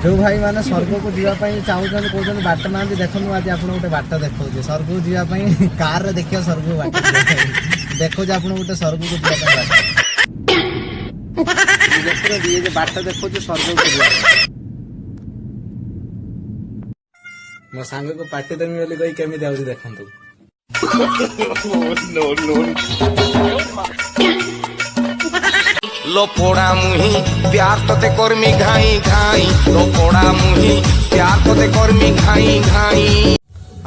जो भाई मैंने स्वर्ग को जीवाई चाहूँ कौन बाट ना देखो आज आप गोटे बाट देखा स्वर्ग को जीवाई कार रे देखिए स्वर्ग को बाट देखो आप गोटे स्वर्ग को जीवाई बाट देखो स्वर्ग को जीवा मो सांग को पार्टी देमी बोली कही केमी आउची देखंतु लो पोड़ा मुही प्यार तोते कर्मी घाई घाई लो पोड़ा मुही प्यार तोते कर्मी घाई घाई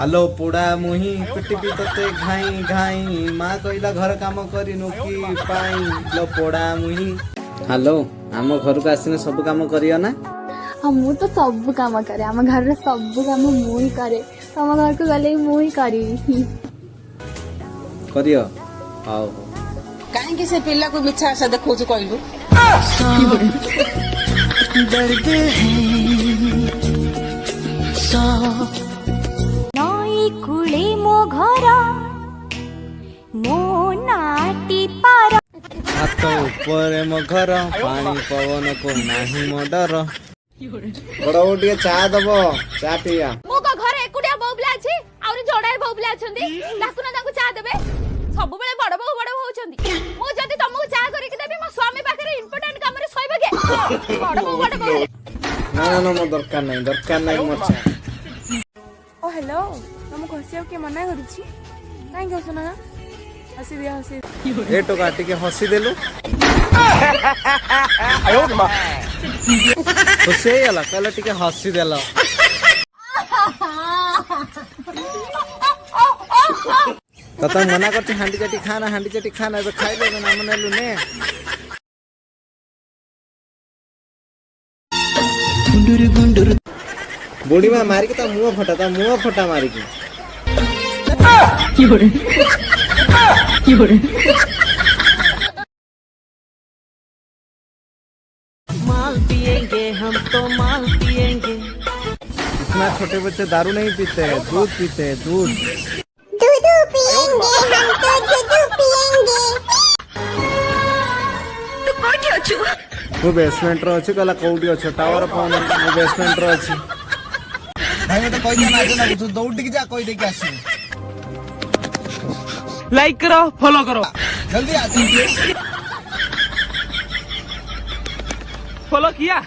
आलो पोड़ा मुही पिटी पी तोते घाई घाई माँ कहला घर काम करी नुकी पाई लो पोड़ा मुही हेलो आम घर को आसीने सब काम करियो ना मु तो सब काम करे आम घर सब काम मु ही करे तम घर को गले मु ही करी करियो आओ कहीं से पिला को मिछा आशा देखो कहलु दर्द है नई कुले मो घर मो नाटी पार हाथ ऊपर मो घर पानी पवन को नाही मो डर बड़ा गोटे चा दब चा पिया मो को घर एकुटिया बौबला अछि और जोड़ाए बौबला अछंदी लाकुना ताको चा देबे सब बेले बड़ बड़ होउछंदी मो जदी तमको चा करी के देबी मो स्वामी पाखरे इंपोर्टेंट काम रे सोइबे के बड़ ना ना मो दरकार नहीं मो चा ओ हेलो तुमको हसियो के मना करूची काहे के सुना ना हसी दिया हसी ए टोका टिके हसी देलु खुशी होला कहले टिके हसी देलो तो मना करते हांडी चटी खाना ए खाइले ना मनेलु ने गुंडुर गुंडुर बुढ़ी मां मारी के मुंह फटा मारी के माल पिएंगे हम तो माल पिएंगे इतना छोटे बच्चे दारू नहीं पीते हैं दूध पीते हैं दूध पिएंगे हम तो दूध पिएंगे तू कोठी अछु मु बेसमेंट रो अछि कला कोउडी अछि टावर फोन मु बेसमेंट रो अछि भाई मते कोइ ना ना तू दौड़ के जा कोइ देके आसी लाइक करो फॉलो करो जल्दी आ फॉलो किया